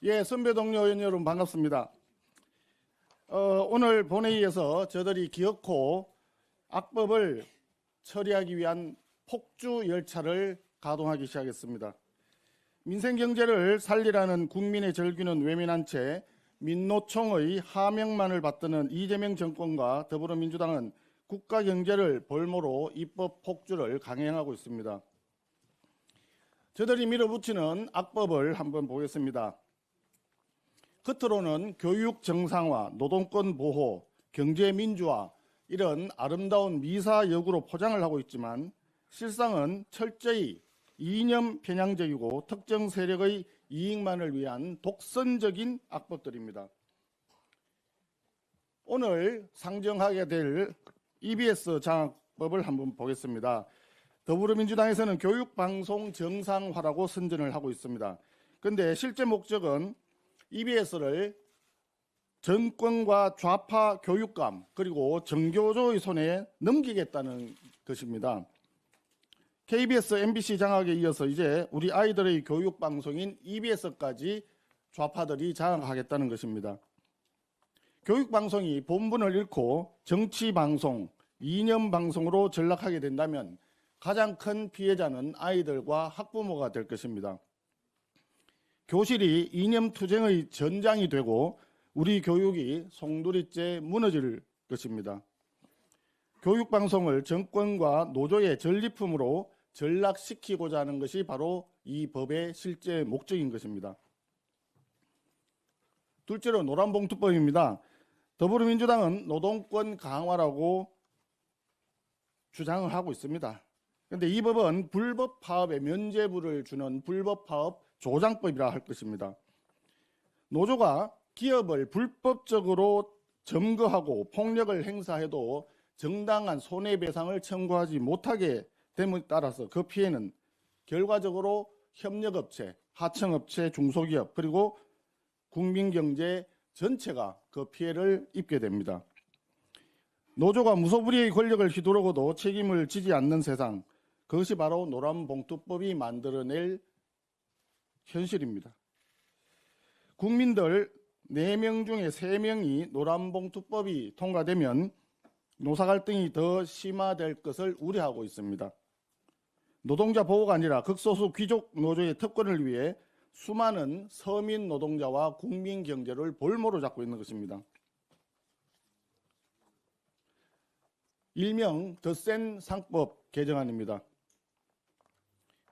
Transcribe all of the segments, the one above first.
예, 선배 동료 의원 여러분 반갑습니다. 오늘 본회의에서 저들이 기어코 악법을 처리하기 위한 폭주 열차를 가동하기 시작했습니다. 민생경제를 살리라는 국민의 절규는 외면한 채 민노총의 하명만을 받드는 이재명 정권과 더불어민주당은 국가 경제를 볼모로 입법 폭주를 강행하고 있습니다. 저들이 밀어붙이는 악법을 한번 보겠습니다. 겉으로는 교육 정상화, 노동권 보호, 경제 민주화 이런 아름다운 미사역으로 포장을 하고 있지만 실상은 철저히 이념 편향적이고 특정 세력의 이익만을 위한 독선적인 악법들입니다. 오늘 상정하게 될 EBS 장악법을 한번 보겠습니다. 더불어민주당에서는 교육방송 정상화라고 선전을 하고 있습니다. 그런데 실제 목적은 EBS를 정권과 좌파 교육감 그리고 정교조의 손에 넘기겠다는 것입니다. KBS, MBC 장악에 이어서 이제 우리 아이들의 교육방송인 EBS까지 좌파들이 장악하겠다는 것입니다. 교육방송이 본분을 잃고 정치방송, 이념방송으로 전락하게 된다면 가장 큰 피해자는 아이들과 학부모가 될 것입니다. 교실이 이념투쟁의 전장이 되고 우리 교육이 송두리째 무너질 것입니다. 교육방송을 정권과 노조의 전리품으로 전락시키고자 하는 것이 바로 이 법의 실제 목적인 것입니다. 둘째로 노란봉투법입니다. 더불어민주당은 노동권 강화라고 주장을 하고 있습니다. 그런데 이 법은 불법 파업에 면죄부를 주는 불법 파업 조장법이라 할 것입니다. 노조가 기업을 불법적으로 점거하고 폭력을 행사해도 정당한 손해배상을 청구하지 못하게 됨에 따라서 그 피해는 결과적으로 협력업체, 하청업체, 중소기업 그리고 국민경제 전체가 그 피해를 입게 됩니다. 노조가 무소불위의 권력을 휘두르고도 책임을 지지 않는 세상, 그것이 바로 노란봉투법이 만들어낼 현실입니다. 국민들 4명 중에 3명이 노란봉투법이 통과되면 노사갈등이 더 심화될 것을 우려하고 있습니다. 노동자 보호가 아니라 극소수 귀족 노조의 특권을 위해 수많은 서민 노동자와 국민 경제를 볼모로 잡고 있는 것입니다. 일명 더 센 상법 개정안입니다.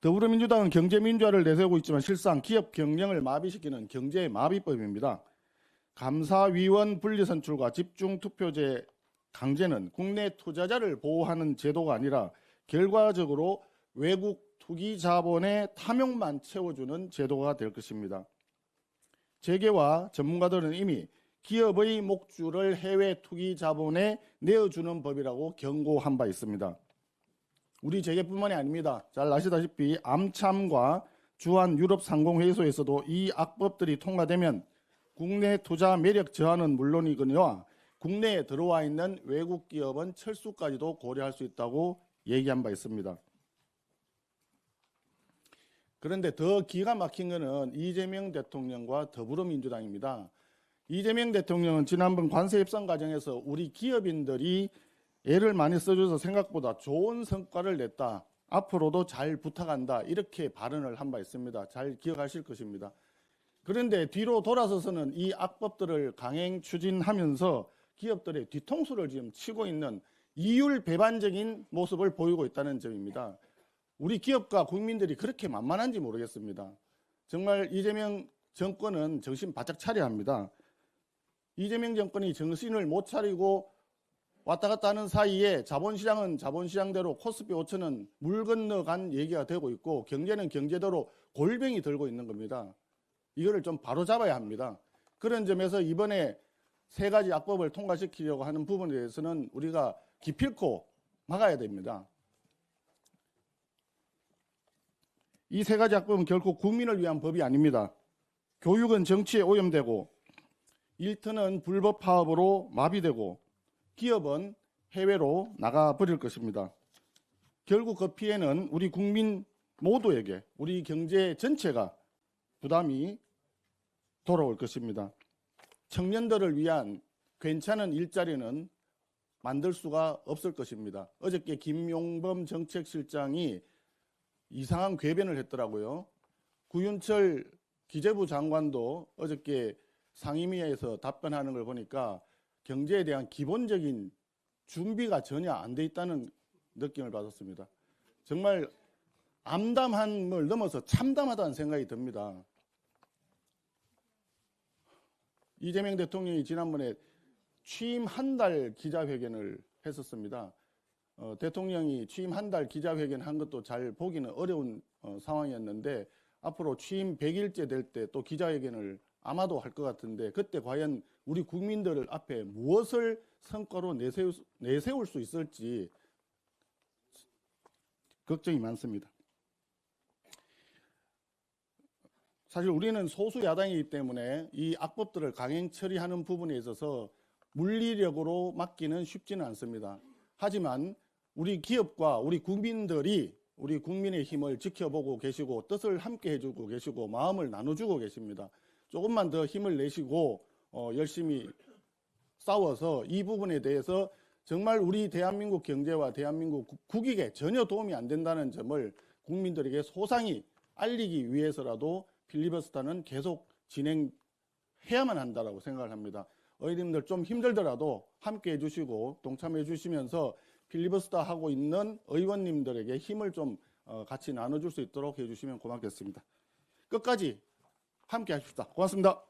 더불어민주당은 경제민주화를 내세우고 있지만 실상 기업 경영을 마비시키는 경제마비법입니다. 감사위원 분리선출과 집중투표제 강제는 국내 투자자를 보호하는 제도가 아니라 결과적으로 외국 투기 자본의 탐욕만 채워주는 제도가 될 것입니다. 재계와 전문가들은 이미 기업의 목줄을 해외 투기 자본에 내어주는 법이라고 경고한 바 있습니다. 우리 재계뿐만이 아닙니다. 잘 아시다시피 암참과 주한 유럽상공회의소에서도 이 악법들이 통과되면 국내 투자 매력 저하는 물론이거니와 국내에 들어와 있는 외국 기업은 철수까지도 고려할 수 있다고 얘기한 바 있습니다. 그런데 더 기가 막힌 것은 이재명 대통령과 더불어민주당입니다. 이재명 대통령은 지난번 관세 협상 과정에서 우리 기업인들이 애를 많이 써줘서 생각보다 좋은 성과를 냈다. 앞으로도 잘 부탁한다. 이렇게 발언을 한 바 있습니다. 잘 기억하실 것입니다. 그런데 뒤로 돌아서서는 이 악법들을 강행 추진하면서 기업들의 뒤통수를 지금 치고 있는 이율배반적인 모습을 보이고 있다는 점입니다. 우리 기업과 국민들이 그렇게 만만한지 모르겠습니다. 정말 이재명 정권은 정신 바짝 차려야 합니다. 이재명 정권이 정신을 못 차리고 왔다 갔다 하는 사이에 자본시장은 자본시장대로 코스피 5천은 물 건너간 얘기가 되고 있고 경제는 경제대로 골병이 들고 있는 겁니다. 이거를 좀 바로잡아야 합니다. 그런 점에서 이번에 3가지 악법을 통과시키려고 하는 부분에 대해서는 우리가 기필코 막아야 됩니다. 이 3가지 악법은 결코 국민을 위한 법이 아닙니다. 교육은 정치에 오염되고 일터는 불법 파업으로 마비되고 기업은 해외로 나가버릴 것입니다. 결국 그 피해는 우리 국민 모두에게 우리 경제 전체가 부담이 돌아올 것입니다. 청년들을 위한 괜찮은 일자리는 만들 수가 없을 것입니다. 어저께 김용범 정책실장이 이상한 궤변을 했더라고요. 구윤철 기재부 장관도 어저께 상임위에서 답변하는 걸 보니까 경제에 대한 기본적인 준비가 전혀 안 돼 있다는 느낌을 받았습니다. 정말 암담함을 넘어서 참담하다는 생각이 듭니다. 이재명 대통령이 지난번에 취임 한 달 기자회견을 했었습니다. 대통령이 취임 한 달 기자회견 한 것도 잘 보기는 어려운 상황이었는데 앞으로 취임 100일째 될 때 또 기자회견을 아마도 할 것 같은데 그때 과연 우리 국민들 앞에 무엇을 성과로 내세울 수 있을지 걱정이 많습니다. 사실 우리는 소수 야당이기 때문에 이 악법들을 강행 처리하는 부분에 있어서 물리력으로 막기는 쉽지는 않습니다. 하지만 우리 기업과 우리 국민들이 우리 국민의 힘을 지켜보고 계시고 뜻을 함께 해주고 계시고 마음을 나눠주고 계십니다. 조금만 더 힘을 내시고 열심히 싸워서 이 부분에 대해서 정말 우리 대한민국 경제와 대한민국 국익에 전혀 도움이 안 된다는 점을 국민들에게 소상히 알리기 위해서라도 필리버스터는 계속 진행해야만 한다고 생각을 합니다. 의원님들 좀 힘들더라도 함께 해주시고 동참해 주시면서 필리버스터 하고 있는 의원님들에게 힘을 좀 같이 나눠줄 수 있도록 해주시면 고맙겠습니다. 끝까지 함께 하십시다. 고맙습니다.